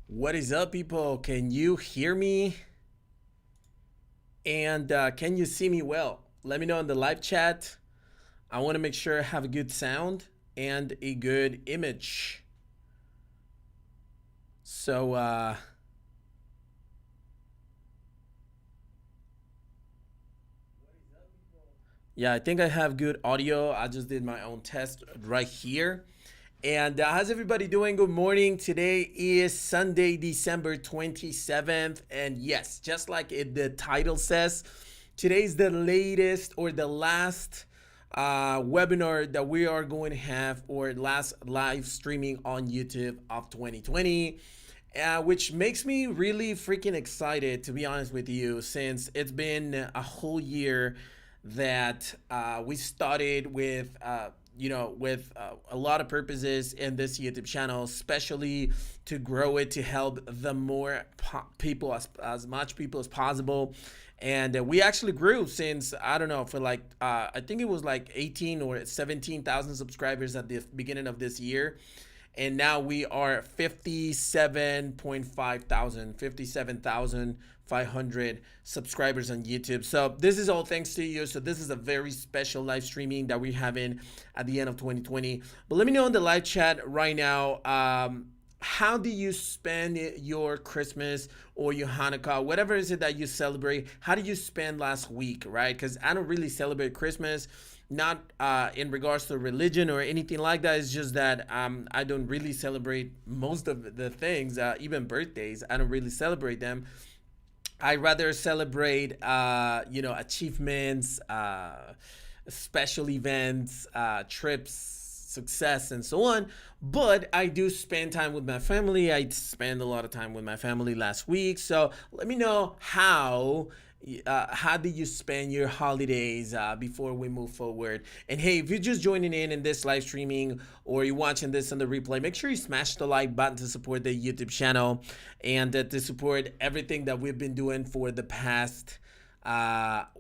What is up, people? Can you hear me? And can you see me well? Let me know in the live chat. I want to make sure I have a good sound and a good image. So, yeah, I think I have good audio. I just did my own test right here. And how's everybody doing? Good morning. Today is Sunday, December 27th. And yes, just like the title says, today's the latest or the last webinar that we are going to have, or last live streaming on YouTube of 2020. Which makes me really freaking excited, to be honest with you, since it's been a whole year that we started with a lot of purposes in this YouTube channel, especially to grow it, to help the more people, as much people as possible. And we actually grew since, I don't know, for like I think it was like 18 or 17,000 subscribers at the beginning of this year, and now we are 57.5 thousand, 57,500 subscribers on YouTube. So this is all thanks to you. So this is a very special live streaming that we're having at the end of 2020. But let me know in the live chat right now, how do you spend your Christmas or your Hanukkah, whatever is it that you celebrate? How did you spend last week, right? Because I don't really celebrate Christmas, not in regards to religion or anything like that. It's just that I don't really celebrate most of the things, even birthdays. I don't really celebrate them. I rather celebrate, achievements, special events, trips, success, and so on. But I do spend time with my family. I spent a lot of time with my family last week. So let me know how did you spend your holidays before we move forward. And hey, if you're just joining in this live streaming, or you're watching this on the replay, make sure you smash the like button to support the YouTube channel, and to support everything that we've been doing for the past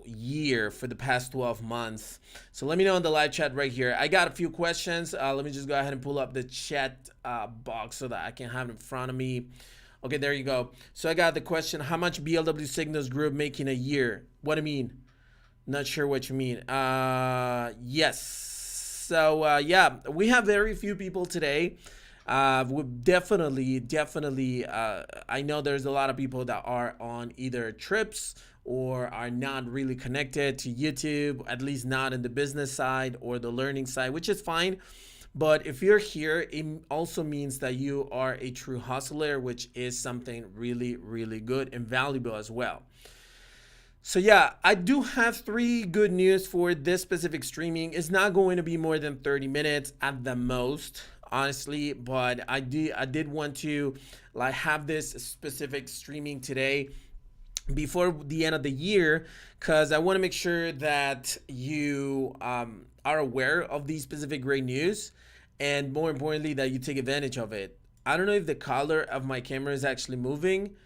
year, for the past 12 months. So let me know in the live chat right here. I got a few questions. Let me just go ahead and pull up the chat box so that I can have it in front of me. Okay, there you go. So I got the question: how much BLW Signals Group making a year? What do you mean? Not sure what you mean. Yes. So yeah, we have very few people today. We definitely. I know there's a lot of people that are on either trips or are not really connected to YouTube, at least not in the business side or the learning side, which is fine. But if you're here, it also means that you are a true hustler, which is something really, really good and valuable as well. So yeah, I do have three good news for this specific streaming. It's not going to be more than 30 minutes at the most, honestly, but I did want to like have this specific streaming today before the end of the year, because I want to make sure that you are aware of these specific great news, and more importantly, that you take advantage of it. I don't know if the color of my camera is actually moving.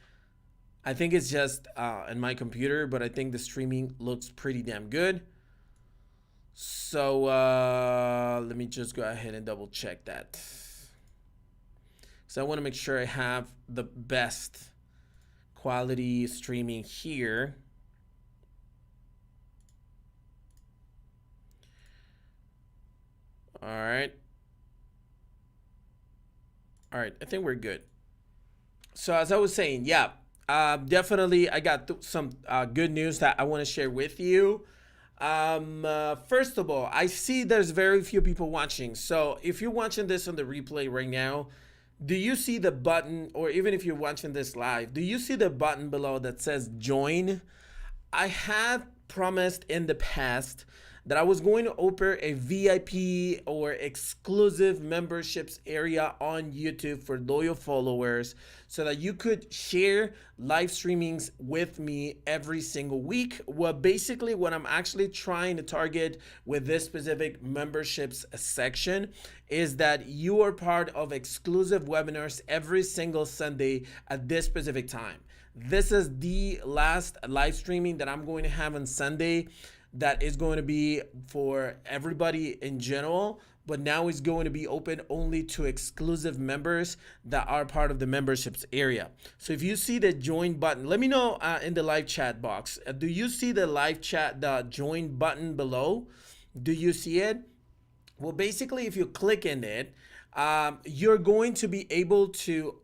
I think it's just in my computer, but I think the streaming looks pretty damn good. So let me just go ahead and double check that. So I want to make sure I have the best quality streaming here. All right. All right, I think we're good. So as I was saying, yeah, definitely I got some good news that I want to share with you. First of all, I see there's very few people watching. So if you're watching this on the replay right now, do you see the button, or even if you're watching this live, do you see the button below that says join? I had promised in the past that I was going to open a VIP or exclusive memberships area on YouTube for loyal followers, so that you could share live streamings with me every single week. Well, basically what I'm actually trying to target with this specific memberships section is that you are part of exclusive webinars every single Sunday at this specific time. This is the last live streaming that I'm going to have on Sunday that is going to be for everybody in general. but now it's going to be open only to exclusive members that are part of the memberships area. So if you see the join button, let me know in the live chat box. Do you see the live chat, the join button below? Do you see it? Well, basically, if you click in it, you're going to be able to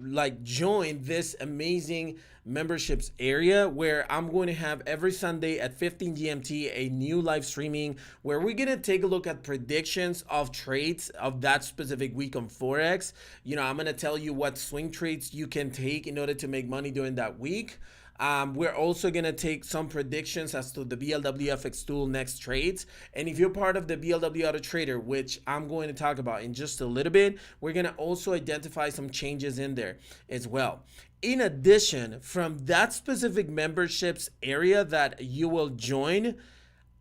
like join this amazing memberships area where I'm going to have every Sunday at 15 GMT a new live streaming where we're going to take a look at predictions of trades of that specific week on Forex. You know, I'm going to tell you what swing trades you can take in order to make money during that week. We're also going to take some predictions as to the BLWFX tool next trades. And if you're part of the BLW Auto Trader, which I'm going to talk about in just a little bit, we're going to also identify some changes in there as well. In addition, from that specific memberships area that you will join,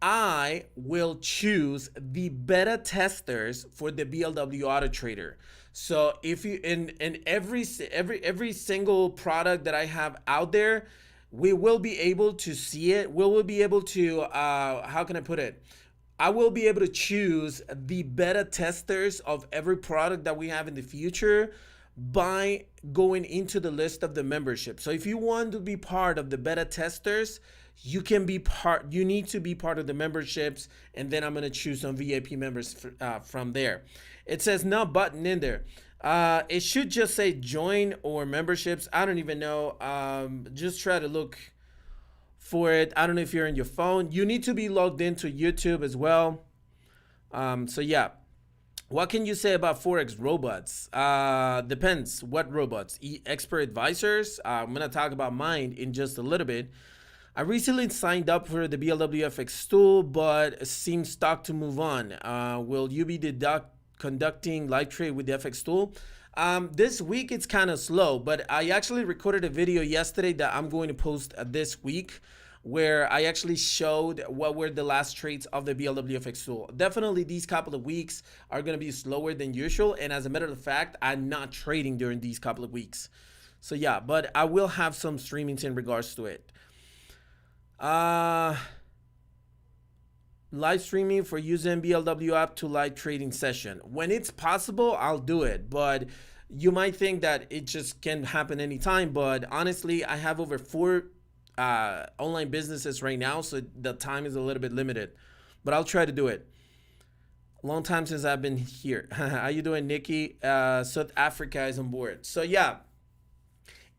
I will choose the beta testers for the BLW Auto Trader. So if you in every single product that I have out there, we will be able to see it. We will be able to how can I put it? I will be able to choose the beta testers of every product that we have in the future by going into the list of the membership. So if you want to be part of the beta testers, you need to be part of the memberships, and then I'm going to choose some VIP members from there. It says now button in there. It should just say join or memberships. I don't even know. Just try to look for it. I don't know if you're on your phone. You need to be logged into YouTube as well. So yeah. What can you say about Forex robots? Depends what robots. Expert advisors. I'm going to talk about mine in just a little bit. I recently signed up for the BLWFX tool, but seems stuck to move on. Will you be conducting live trade with the FX tool? This week it's kind of slow, but I actually recorded a video yesterday that I'm going to post this week where I actually showed what were the last trades of the BLWFX tool. Definitely these couple of weeks are going to be slower than usual, and as a matter of fact, I'm not trading during these couple of weeks. So yeah, but I will have some streamings in regards to it. Live streaming for using BLW app to live trading session. When it's possible, I'll do it, but you might think that it just can happen anytime, but honestly, I have over 4 online businesses right now, so the time is a little bit limited, but I'll try to do it. Long time since I've been here. How you doing, Nikki? South Africa is on board. So yeah,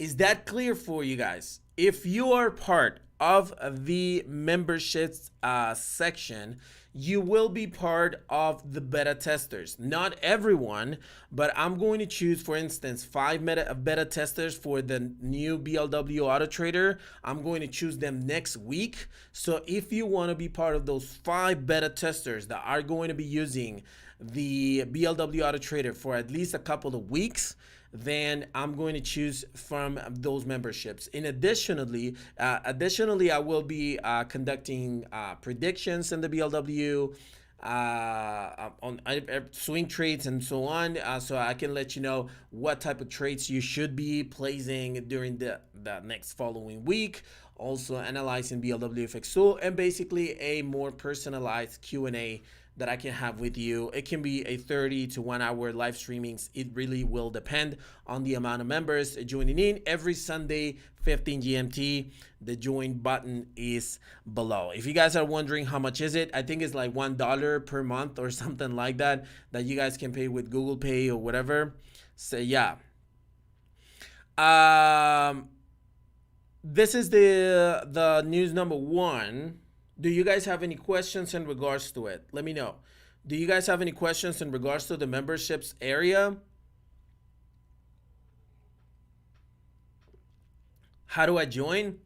is that clear for you guys? If you are part of the memberships section, you will be part of the beta testers. Not everyone, but I'm going to choose, for instance, 5 beta testers for the new BLW Auto Trader. I'm going to choose them next week. So if you want to be part of those 5 beta testers that are going to be using the BLW Auto Trader for at least a couple of weeks, then I'm going to choose from those memberships. Additionally, I will be conducting predictions in the BLW on swing trades and so on, so I can let you know what type of trades you should be placing during the next following week. Also analyzing BLWFX tool, and basically a more personalized Q&A that I can have with you. It can be a 30 to 1 hour live streamings. It really will depend on the amount of members joining in. Every Sunday, 15 GMT. The join button is below. If you guys are wondering how much is it, I think it's like $1 per month or something like that you guys can pay with Google Pay or whatever. So yeah. This is the news number 1. Do you guys have any questions in regards to it? Let me know. Do you guys have any questions in regards to the memberships area? How do I join?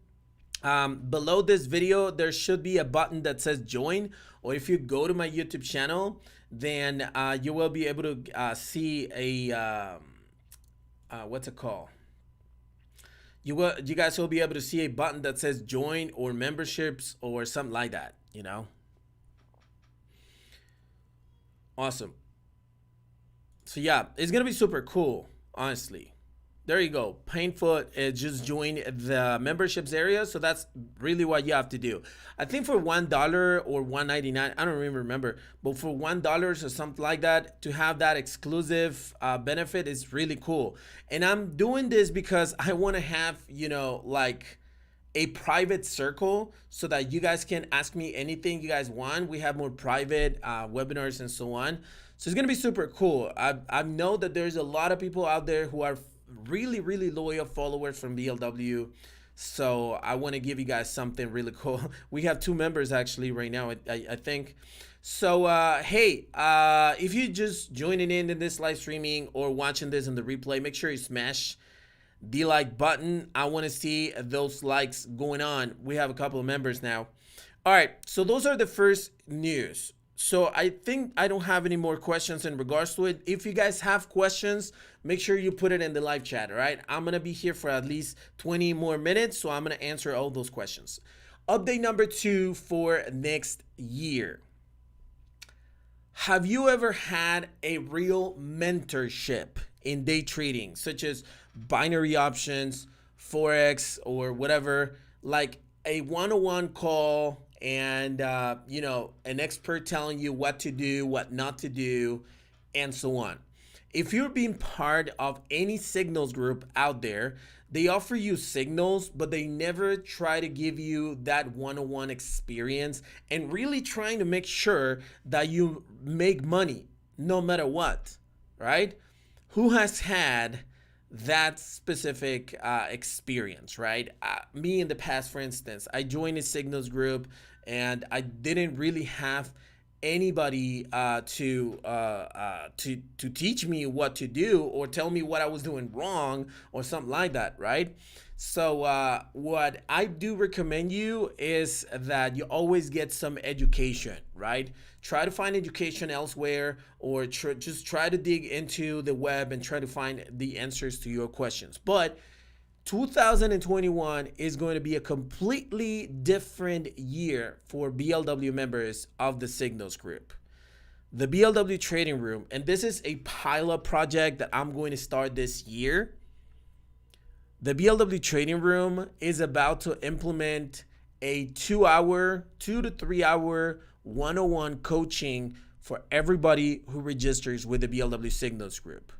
Below this video, there should be a button that says join, or if you go to my YouTube channel, then you will be able to see a, what's it called? You guys will be able to see a button that says join or memberships or something like that, you know. Awesome. So yeah, it's gonna be super cool, honestly. There you go. Painful. Just join the memberships area. So that's really what you have to do. I think for $1 or $1.99, I don't even remember, but for $1 or something like that, to have that exclusive benefit is really cool. And I'm doing this because I want to have, like a private circle so that you guys can ask me anything you guys want. We have more private webinars and so on. So it's gonna be super cool. I know that there's a lot of people out there who are really, really loyal followers from BLW. So I want to give you guys something really cool. We have 2 members actually right now, I think. So hey, if you just joining in this live streaming or watching this in the replay, make sure you smash the like button. I want to see those likes going on. We have a couple of members now. All right, so those are the first news. So I think I don't have any more questions in regards to it. If you guys have questions, make sure you put it in the live chat, all right? I'm going to be here for at least 20 more minutes, so I'm going to answer all those questions. Update number 2 for next year. Have you ever had a real mentorship in day trading, such as binary options, Forex, or whatever, like a one-on-one call and, an expert telling you what to do, what not to do, and so on? If you're being part of any signals group out there, they offer you signals, but they never try to give you that one-on-one experience and really trying to make sure that you make money no matter what, right? Who has had that specific experience, right? Me in the past, for instance, I joined a signals group and I didn't really have anybody to teach me what to do or tell me what I was doing wrong or something like that, right? So what I do recommend you is that you always get some education, right? Try to find education elsewhere, or just try to dig into the web and try to find the answers to your questions. But 2021 is going to be a completely different year for BLW members of the Signals Group. The BLW Trading Room, and this is a pilot project that I'm going to start this year. The BLW Trading Room is about to implement a 2 to 3 hour one-on-one coaching for everybody who registers with the BLW Signals Group.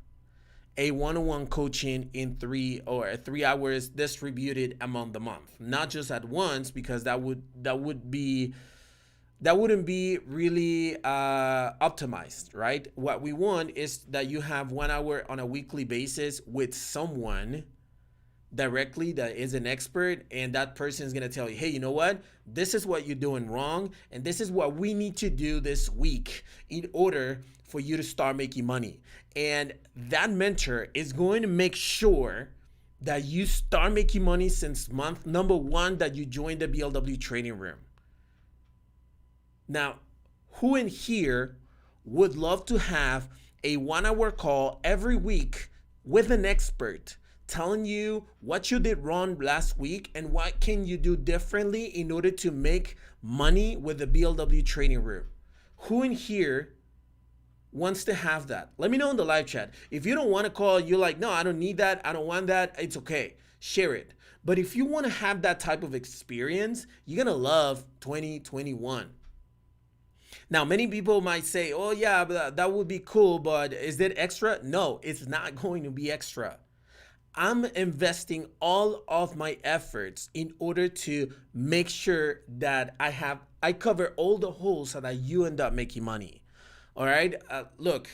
A one-on-one coaching in 3 hours distributed among the month, not just at once, because that wouldn't be really optimized, right? What we want is that you have 1 hour on a weekly basis with someone directly that is an expert, and that person is going to tell you, hey, you know what, this is what you're doing wrong, and this is what we need to do this week in order for you to start making money. And that mentor is going to make sure that you start making money since month number 1 that you joined the BLW Trading Room. Now, who in here would love to have a 1 hour call every week with an expert telling you what you did wrong last week and what can you do differently in order to make money with the BLW Trading Room? Who in here wants to have that? Let me know in the live chat. If you don't want to call, you're like, no, I don't need that, I don't want that, it's okay. Share it. But if you want to have that type of experience, you're going to love 2021. Now, many people might say, oh yeah, but that would be cool, but is that extra? No, it's not going to be extra. I'm investing all of my efforts in order to make sure that I cover all the holes so that you end up making money. All right. Look,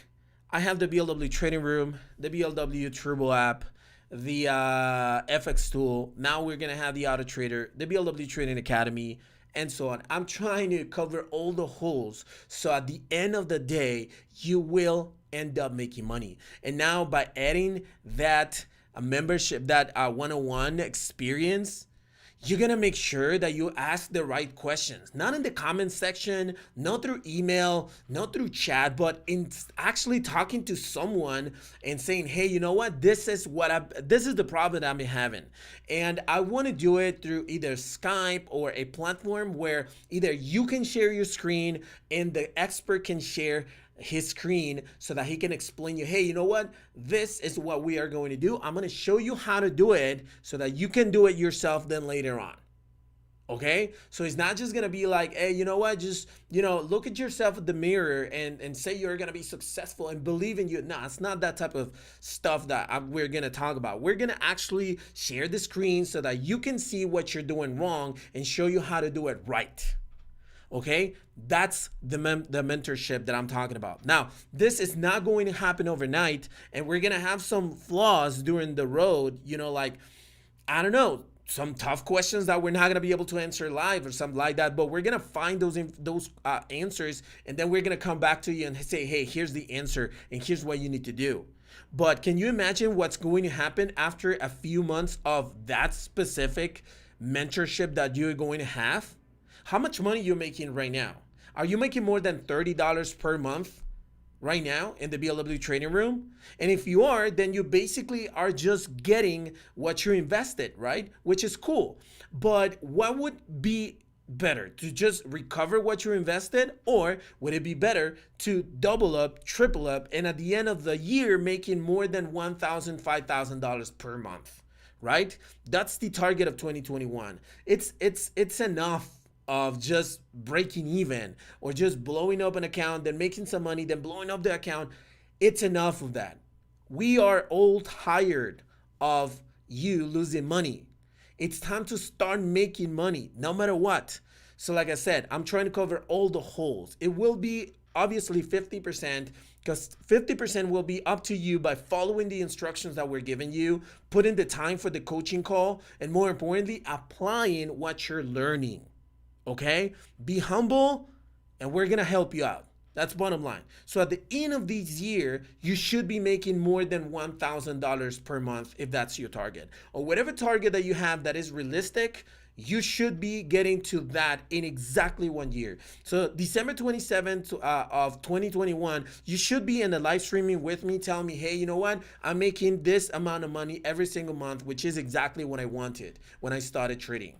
I have the BLW Trading Room, the BLW Turbo app, the FX tool. Now we're going to have the Auto Trader, the BLW Trading Academy, and so on. I'm trying to cover all the holes so at the end of the day, you will end up making money. And now by adding that membership, that one-on-one experience, you're gonna make sure that you ask the right questions, not in the comment section, not through email, not through chat, but in actually talking to someone and saying, hey, you know what, this is the problem that I'm having, and I want to do it through either Skype or a platform where either you can share your screen and the expert can share his screen so that he can explain you, hey, you know what, this is what we are going to do. I'm going to show you how to do it so that you can do it yourself then later on. Okay, so it's not just gonna be like, hey, you know what, just, look at yourself at the mirror and say you're gonna be successful and believe in you. No, it's not that type of stuff that we're gonna talk about. We're gonna actually share the screen so that you can see what you're doing wrong and show you how to do it right. Okay, that's the mentorship that I'm talking about. Now, this is not going to happen overnight, and we're gonna have some flaws during the road. Like, I don't know, some tough questions that we're not going to be able to answer live or something like that, but we're going to find those answers, and then we're going to come back to you and say, hey, here's the answer and here's what you need to do. But can you imagine what's going to happen after a few months of that specific mentorship that you're going to have? How much money you're making right now? Are you making more than $30 per month right now in the BLW trading room? And if you are, then you basically are just getting what you invested, right? Which is cool. But what would be better, to just recover what you invested, or would it be better to double up, triple up, and at the end of the year making more than $1,000, $5,000 per month, right? That's the target of 2021. It's enough of just breaking even or just blowing up an account, then making some money, then blowing up the account. It's enough of that. We are all tired of you losing money. It's time to start making money no matter what. So like I said, I'm trying to cover all the holes. It will be obviously 50%, because 50% will be up to you by following the instructions that we're giving you, putting the time for the coaching call, and more importantly, applying what you're learning. Okay? Be humble, and we're going to help you out. That's bottom line. So at the end of this year, you should be making more than $1,000 per month if that's your target. Or whatever target that you have that is realistic, you should be getting to that in exactly 1 year. So December 27th of 2021, you should be in the live streaming with me telling me, hey, you know what? I'm making this amount of money every single month, which is exactly what I wanted when I started trading.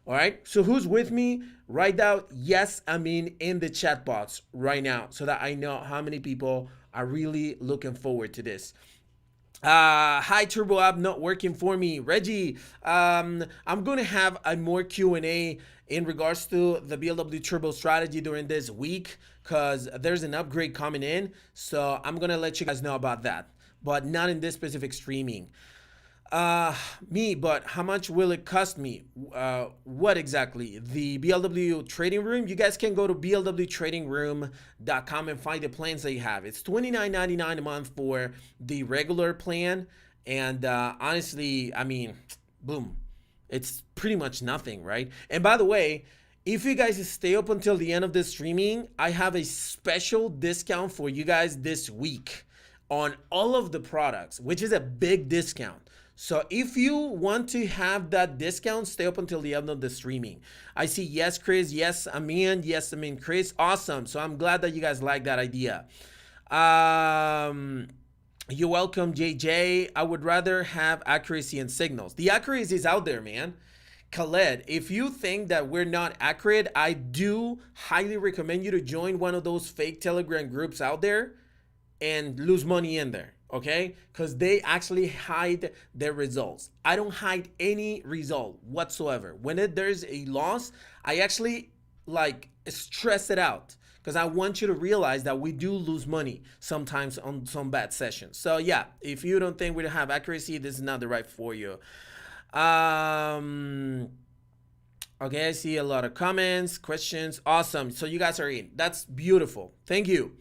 All right, so who's with me? Write out yes, I mean, in the chat box right now so that I know how many people are really looking forward to this. Hi, Turbo App not working for me. Reggie, I'm going to have a more Q&A in regards to the BLW Turbo strategy during this week, because there's an upgrade coming in. So I'm going to let you guys know about that, but not in this specific streaming. But how much will it cost me? What exactly? The BLW trading room? You guys can go to blwtradingroom.com and find the plans that you have. It's $29.99 a month for the regular plan. And honestly, I mean, boom, it's pretty much nothing, right? And by the way, if you guys stay up until the end of this streaming, I have a special discount for you guys this week on all of the products, which is a big discount. So if you want to have that discount, stay up until the end of the streaming. I see yes, Chris. Yes, Amin. Yes, Amin, Chris. Awesome. So I'm glad that you guys like that idea. You're welcome, JJ. I would rather have accuracy and signals. The accuracy is out there, man. Khaled, if you think that we're not accurate, I do highly recommend you to join one of those fake Telegram groups out there and lose money in there. Okay, because they actually hide their results. I don't hide any result whatsoever. When there's a loss, I actually stress it out, because I want you to realize that we do lose money sometimes on some bad sessions. So yeah, if you don't think we don't have accuracy, this is not the right for you. Okay, I see a lot of comments, questions. Awesome. So you guys are in. That's beautiful. Thank you.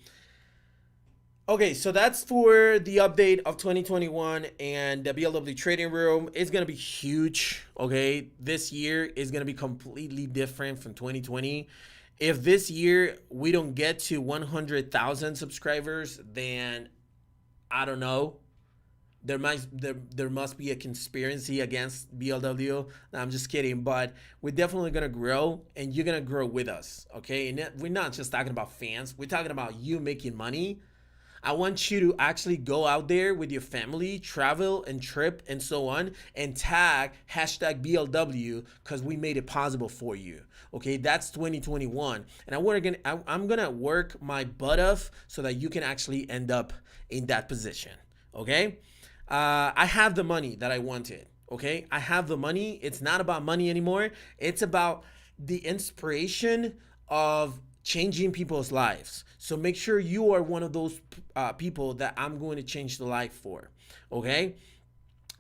Okay, so that's for the update of 2021 and the BLW trading room. It's going to be huge, okay? This year is going to be completely different from 2020. If this year we don't get to 100,000 subscribers, then I don't know. There must be a conspiracy against BLW. No, I'm just kidding, but we're definitely going to grow, and you're going to grow with us, okay? And we're not just talking about fans. We're talking about you making money. I want you to actually go out there with your family, travel and trip and so on, and tag hashtag BLW because we made it possible for you. Okay, that's 2021, and I'm gonna work my butt off so that you can actually end up in that position. Okay, I have the money that I wanted. Okay, I have the money. It's not about money anymore. It's about the inspiration of changing people's lives. So make sure you are one of those people that I'm going to change the life for. Okay.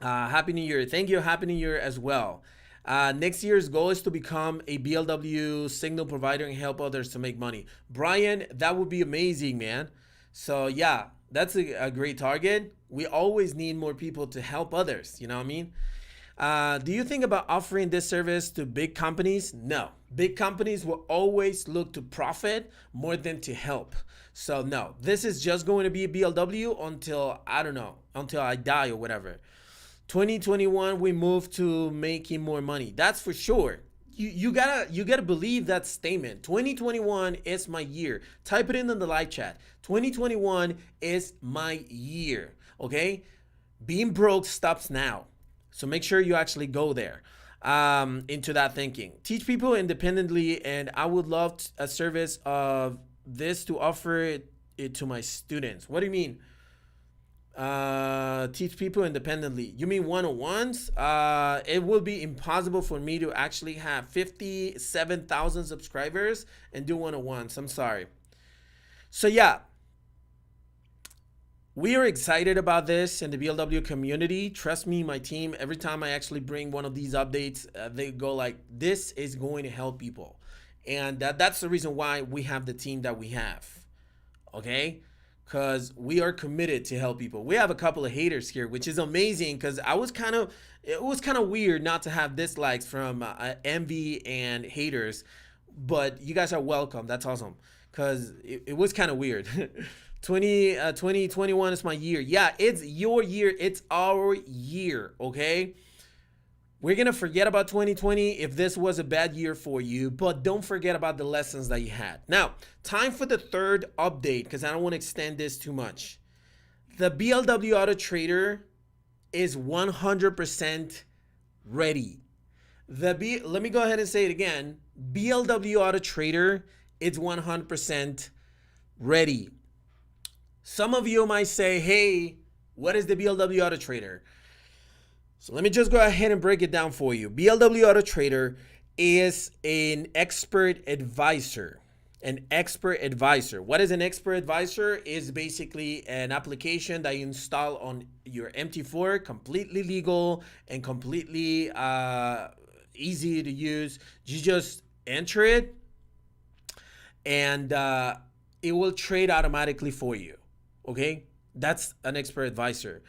Happy New Year. Thank you. Happy New Year as well. Next year's goal is to become a BLW signal provider and help others to make money. Brian, that would be amazing, man. So yeah, that's a great target. We always need more people to help others. You know what I mean? Do you think about offering this service to big companies? No. Big companies will always look to profit more than to help. So no, this is just going to be a BLW until, I don't know, until I die or whatever. 2021, we move to making more money. That's for sure. You gotta believe that statement. 2021 is my year. Type it in the live chat. 2021 is my year. Okay? Being broke stops now. So make sure you actually go there into that thinking. Teach people independently, and I would love a service of this to offer it to my students. What do you mean? Teach people independently. You mean one-on-ones? It will be impossible for me to actually have 57,000 subscribers and do one-on-ones. I'm sorry. So yeah. We are excited about this in the BLW community. Trust me, my team, every time I actually bring one of these updates, they go like, this is going to help people. And that's the reason why we have the team that we have. Okay? Because we are committed to help people. We have a couple of haters here, which is amazing because it was kind of weird not to have dislikes from envy and haters. But you guys are welcome. That's awesome. Because it was kind of weird. 2021 is my year. Yeah, it's your year. It's our year, okay? We're going to forget about 2020 if this was a bad year for you, but don't forget about the lessons that you had. Now, time for the third update because I don't want to extend this too much. The BLW Auto Trader is 100% ready. Let me go ahead and say it again. BLW Auto Trader is 100% ready. Some of you might say, hey, what is the BLW Auto Trader? So let me just go ahead and break it down for you. BLW Auto Trader is an expert advisor. An expert advisor. What is an expert advisor? Is basically an application that you install on your MT4, completely legal and completely easy to use. You just enter it and it will trade automatically for you. Okay, that's an expert advisor.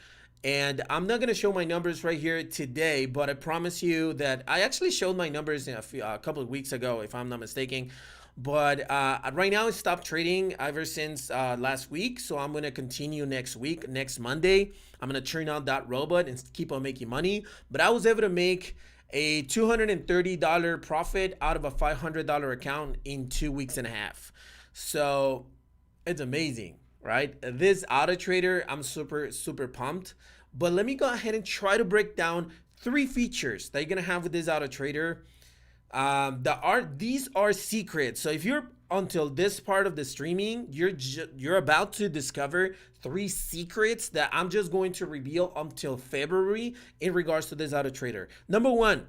And I'm not going to show my numbers right here today, but I promise you that I actually showed my numbers a couple of weeks ago, if I'm not mistaken. But right now I stopped trading ever since last week. So I'm going to continue next week, next Monday. I'm going to turn on that robot and keep on making money. But I was able to make a $230 profit out of a $500 account in 2 weeks and a half. So it's amazing. Right? This auto trader, I'm super pumped. But let me go ahead and try to break down 3 features that you're gonna have with this auto trader. These are secrets. So if you're until this part of the streaming, you're about to discover 3 secrets that I'm just going to reveal until February in regards to this auto trader. Number 1,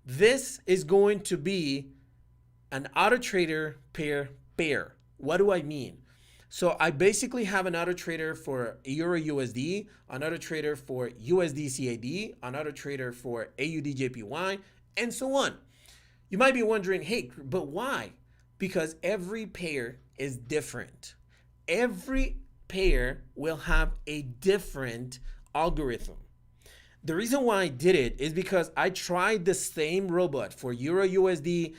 this is going to be an auto trader pair. What do I mean? So I basically have an auto trader for Euro USD, an auto trader for USD CAD, an auto trader for AUD JPY, and so on. You might be wondering, hey, but why? Because every pair is different. Every pair will have a different algorithm. The reason why I did it is because I tried the same robot for Euro USD.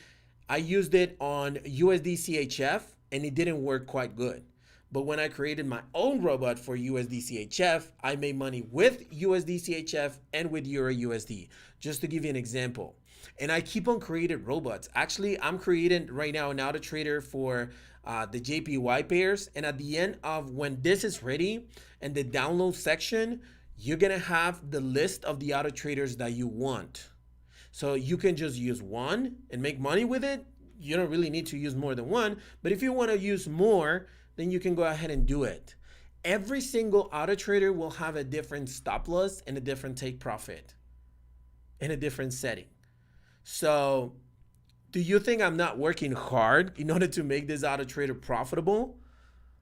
I used it on USD CHF and it didn't work quite good. But when I created my own robot for USD CHF, I made money with USD CHF and with Euro USD. Just to give you an example. And I keep on creating robots. Actually, I'm creating right now an auto trader for the JPY pairs. And at the end of when this is ready and the download section, you're gonna have the list of the auto traders that you want. So you can just use one and make money with it. You don't really need to use more than one. But if you want to use more, then you can go ahead and do it. Every single auto trader will have a different stop loss and a different take profit in a different setting. So do you think I'm not working hard in order to make this auto trader profitable?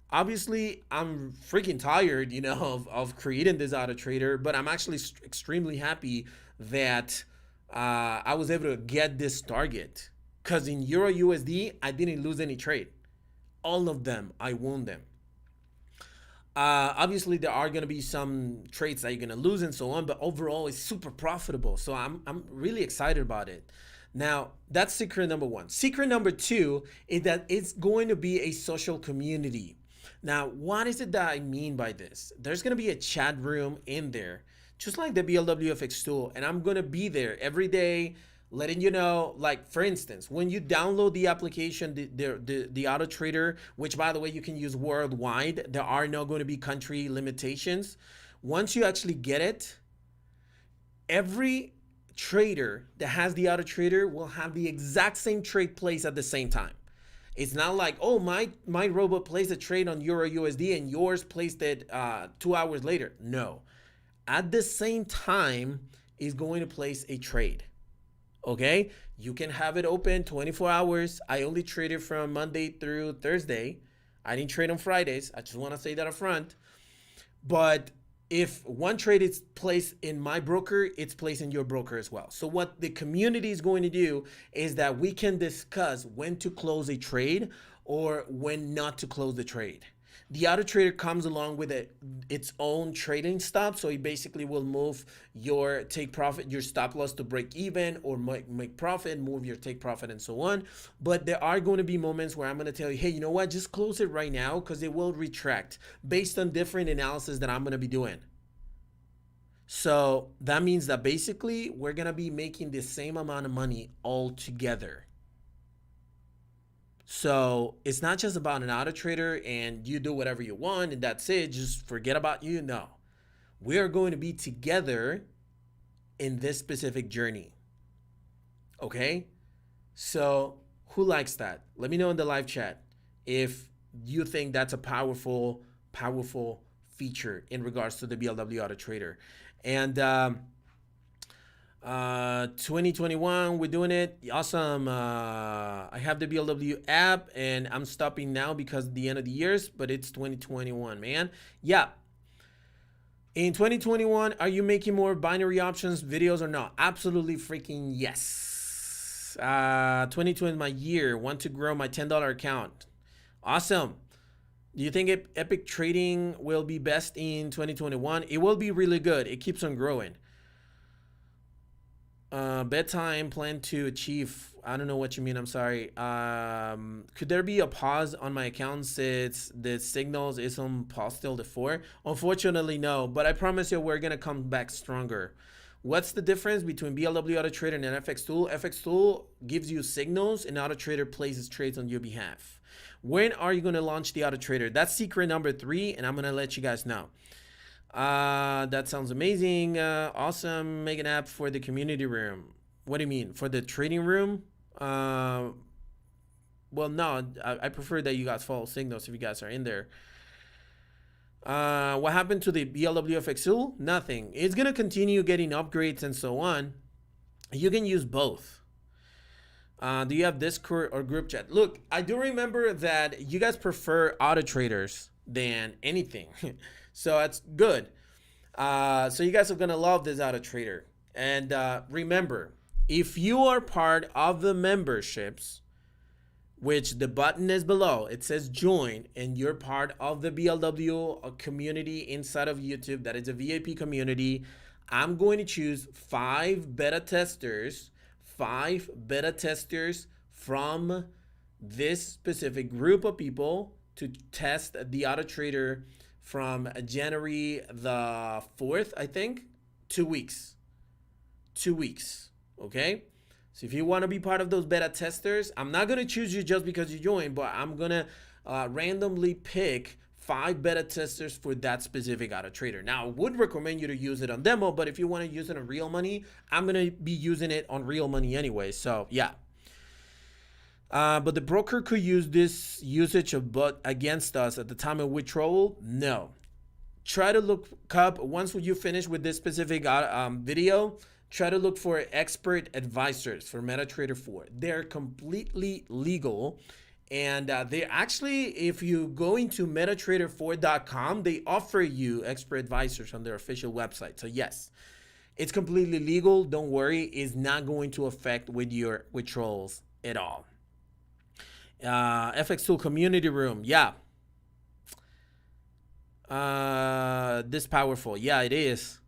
Obviously, I'm freaking tired, of creating this auto trader, but I'm actually extremely happy that I was able to get this target. Because in Euro USD, I didn't lose any trade. All of them, I won them. Obviously, there are going to be some trades that you're going to lose and so on, but overall, it's super profitable. So I'm really excited about it. Now, that's secret number one. Secret number two is that it's going to be a social community. Now, what is it that I mean by this? There's going to be a chat room in there, just like the BLWFX tool, and I'm going to be there every day letting you know, like for instance, when you download the application, the auto trader, which by the way, you can use worldwide, there are not going to be country limitations. Once you actually get it, every trader that has the auto trader will have the exact same trade place at the same time. It's not like, oh, my robot placed a trade on Euro USD and yours placed it 2 hours later. No. At the same time, is going to place a trade. Okay? You can have it open 24 hours. I only traded from Monday through Thursday. I didn't trade on Fridays. I just want to say that up front. But if one trade is placed in my broker, it's placed in your broker as well. So what the community is going to do is that we can discuss when to close a trade or when not to close the trade. The auto trader comes along with its own trading stop. So it basically will move your take profit, your stop loss to break even, or make profit, move your take profit and so on. But there are going to be moments where I'm going to tell you, hey, you know what? Just close it right now because it will retract based on different analysis that I'm going to be doing. So that means that basically we're going to be making the same amount of money all together. So it's not just about an auto trader and you do whatever you want and that's it. Just forget about you. No, we are going to be together in this specific journey. Okay. So who likes that? Let me know in the live chat if you think that's a powerful feature in regards to the BLW auto trader. And 2021, we're doing it. Awesome. I have the BLW app and I'm stopping now because of the end of the years, but it's 2021, man. Yeah. In 2021, are you making more binary options videos or not? Absolutely freaking yes. 2020 is my year. Want to grow my $10 account. Awesome. Do you think Epic Trading will be best in 2021? It will be really good. It keeps on growing. Bedtime plan to achieve. I don't know what you mean. I'm sorry. Could there be a pause on my account since the signals is on pause till the 4? Unfortunately, no. But I promise you, we're gonna come back stronger. What's the difference between BLW Auto Trader and an FX Tool? FX Tool gives you signals, and Auto Trader places trades on your behalf. When are you gonna launch the Auto Trader? That's secret number 3, and I'm gonna let you guys know. That sounds amazing. Awesome. Make an app for the community room. What do you mean? For the trading room? Well, no, I prefer that you guys follow signals if you guys are in there. What happened to the BLWFX tool? Nothing. It's going to continue getting upgrades and so on. You can use both. Do you have Discord or group chat? Look, I do remember that you guys prefer auto traders than anything. So that's good. So you guys are going to love this auto trader. And remember, if you are part of the memberships, which the button is below, it says join, and you're part of the BLW community inside of YouTube, that is a VIP community, I'm going to choose 5 beta testers from this specific group of people to test the auto trader from January the 4th, I think. 2 weeks. 2 weeks. Okay. So if you want to be part of those beta testers, I'm not going to choose you just because you joined, but I'm going to randomly pick 5 beta testers for that specific auto trader. Now, I would recommend you to use it on demo, but if you want to use it on real money, I'm going to be using it on real money anyway. So yeah. But the broker could use this usage of bot against us at the time of withdrawal? No. Try to look up, once you finish with this specific video, try to look for expert advisors for MetaTrader 4. They're completely legal. And they actually, if you go into metatrader4.com, they offer you expert advisors on their official website. So yes, it's completely legal. Don't worry, it's not going to affect with your withdrawals at all. FX Tool Community Room, yeah. This powerful, yeah, it is.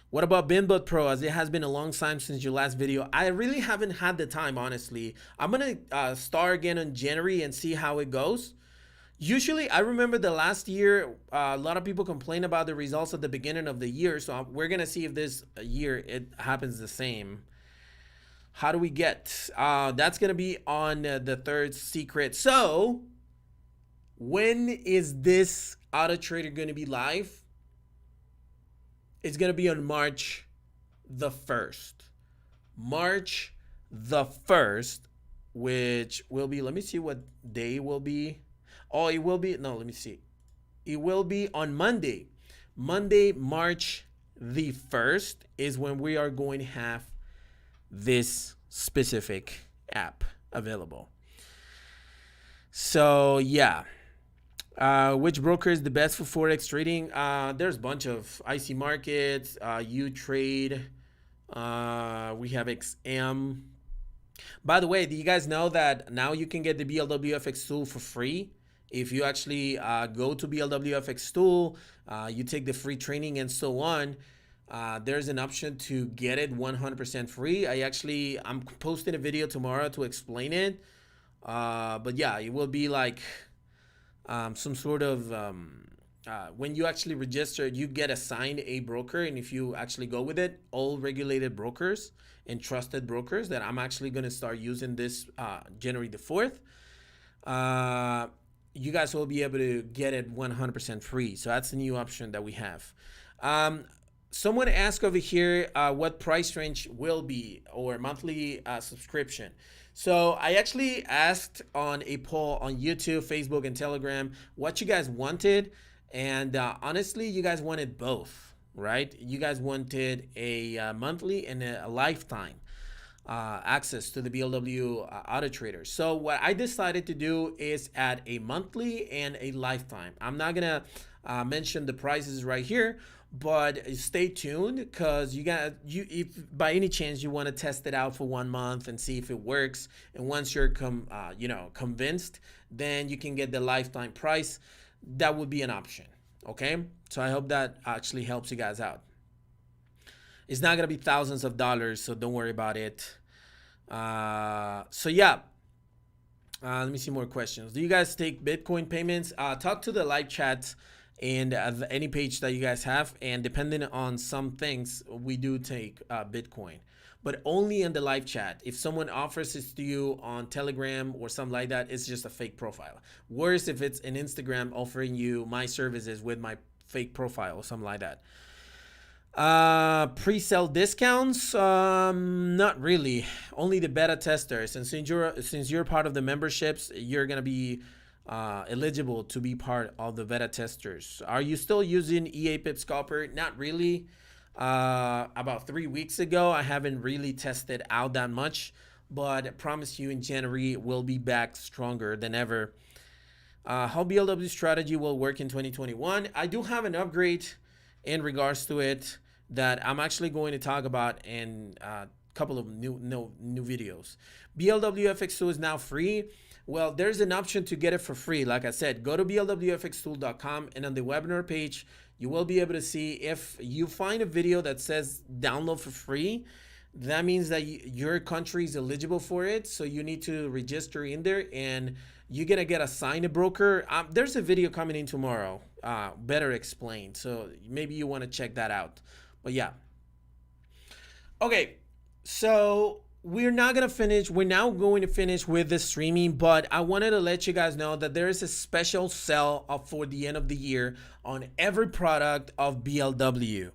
What about Binbot Pro, as it has been a long time since your last video? I really haven't had the time, honestly. I'm gonna start again in January and see how it goes. Usually, I remember the last year, a lot of people complain about the results at the beginning of the year, so we're gonna see if this year it happens the same. How do we get? That's gonna be on the third secret. So, when is this auto trader gonna be live? It's going to be on March the 1st. March the 1st, which will be, let me see what day will be. Oh, it will be, no, let me see. It will be on Monday. Monday, March the 1st is when we are going to have this specific app available. So, yeah. Which broker is the best for Forex trading? There's a bunch of IC Markets, U-Trade, we have XM. By the way, do you guys know that now you can get the BLWFX tool for free? If you actually go to BLWFX tool, you take the free training and so on, there's an option to get it 100% free. I'm posting a video tomorrow to explain it. But yeah, it will be like some sort of when you actually register, you get assigned a broker, and if you actually go with it, all regulated brokers and trusted brokers that I'm actually going to start using this January the 4th, you guys will be able to get it 100% free. So that's a new option that we have. Someone asked over here what price range will be, or monthly subscription. So I actually asked on a poll on YouTube, Facebook, and Telegram what you guys wanted. And honestly, you guys wanted both, right? You guys wanted a monthly and a lifetime access to the BLW Auto Trader. So what I decided to do is add a monthly and a lifetime. I'm not going to mention the prices right here, but stay tuned, because if by any chance you want to test it out for 1 month and see if it works, and once you're convinced, then you can get the lifetime price. That would be an option. Okay, so I hope that actually helps you guys out. It's not gonna be thousands of dollars, so don't worry about it. So yeah, let me see more questions. Do you guys take Bitcoin payments? Talk to the live chat and any page that you guys have, and depending on some things, we do take Bitcoin, but only in the live chat. If someone offers this to you on Telegram or something like that, it's just a fake profile. Worse if it's an Instagram offering you my services with my fake profile or something like that. Pre-sale discounts, not really, only the beta testers. And since you're part of the memberships, you're gonna be eligible to be part of the beta testers. Are you still using EA Pip Scalper? Not really. About 3 weeks ago, I haven't really tested out that much, but I promise you in January we'll be back stronger than ever. How BLW strategy will work in 2021? I do have an upgrade in regards to it that I'm actually going to talk about in a couple of new videos. BLWFX2 is now free. Well, there's an option to get it for free. Like I said, go to blwfxtool.com, and on the webinar page, you will be able to see if you find a video that says download for free. That means that your country is eligible for it. So you need to register in there, and you're going to get assigned a broker. There's a video coming in tomorrow, better explained. So maybe you want to check that out. But yeah. Okay. So we're not gonna finish. We're now going to finish with the streaming, but I wanted to let you guys know that there is a special sale for the end of the year on every product of BLW.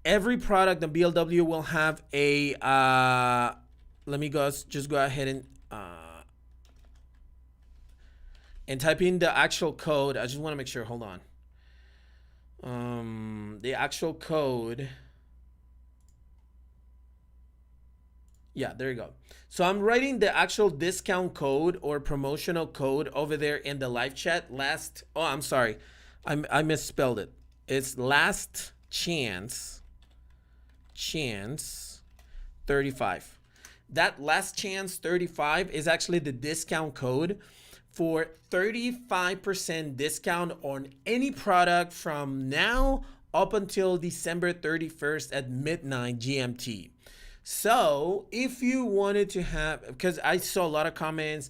Every product of BLW will have a. Let me just go ahead and type in the actual code. I just want to make sure. Hold on. The actual code. Yeah, there you go. So I'm writing the actual discount code or promotional code over there in the live chat. Oh, I'm sorry. I misspelled it. It's last chance 35. That last chance 35 is actually the discount code for 35% discount on any product from now up until December 31st at midnight GMT. So if you wanted to have, because I saw a lot of comments,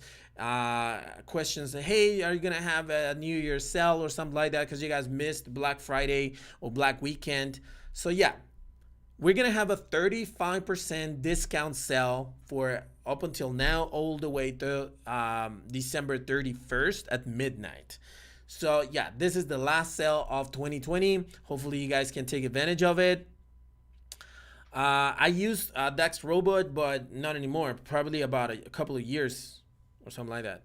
questions, hey, are you gonna have a New Year's sale or something like that because you guys missed Black Friday or Black Weekend? So yeah, we're gonna have a 35% discount sale for up until now all the way to December 31st at midnight. So yeah, this is the last sale of 2020. Hopefully you guys can take advantage of it. I used Dex Robot, but not anymore. Probably about a couple of years or something like that.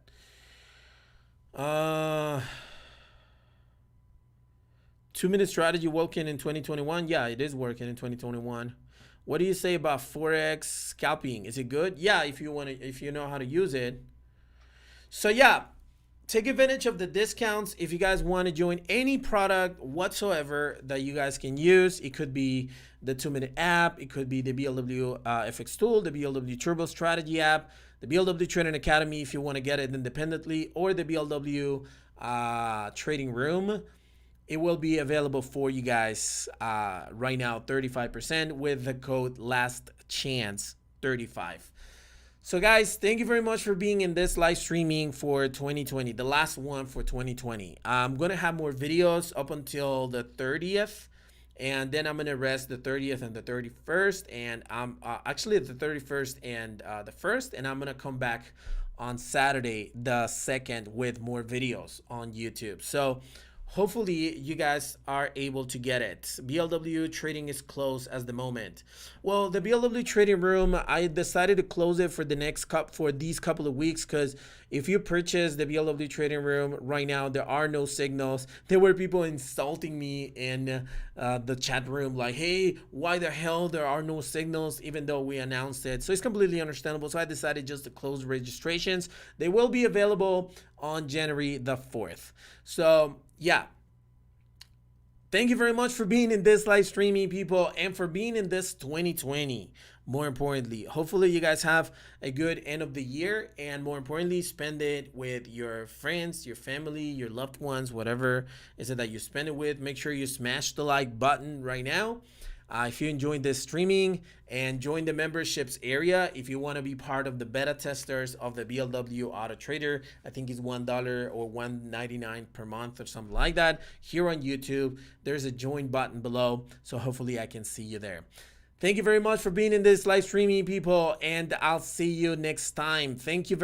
2-minute strategy working in 2021. Yeah, it is working in 2021. What do you say about Forex scalping? Is it good? Yeah, if you know how to use it. So yeah, take advantage of the discounts. If you guys want to join any product whatsoever that you guys can use, it could be the 2-minute app, it could be the BLW FX tool, the BLW Turbo Strategy app, the BLW Trading Academy if you want to get it independently, or the BLW Trading Room. It will be available for you guys right now, 35% with the code LASTCHANCE35. So guys, thank you very much for being in this live streaming for 2020, the last one for 2020. I'm going to have more videos up until the 30th, and then I'm going to rest the 30th and the 31st, and I'm actually the 31st and the 1st, and I'm going to come back on Saturday, the 2nd, with more videos on YouTube. So hopefully you guys are able to get it. BLW trading is closed at the moment. Well, the BLW trading room, I decided to close it for these couple of weeks, because if you purchase the BLW trading room right now, there are no signals. There were people insulting me in the chat room like, hey, why the hell there are no signals even though we announced it? So it's completely understandable. So I decided just to close registrations. They will be available on January the 4th. So yeah, thank you very much for being in this live streaming, people, and for being in this 2020. More importantly, hopefully you guys have a good end of the year, and more importantly, spend it with your friends, your family, your loved ones, whatever is it that you spend it with. Make sure you smash the like button right now. If you enjoyed this streaming, and join the memberships area if you want to be part of the beta testers of the BLW Auto Trader. I think it's $1 or $1.99 per month or something like that. Here on YouTube, there's a join button below, so hopefully I can see you there. Thank you very much for being in this live streaming, people, and I'll see you next time. Thank you very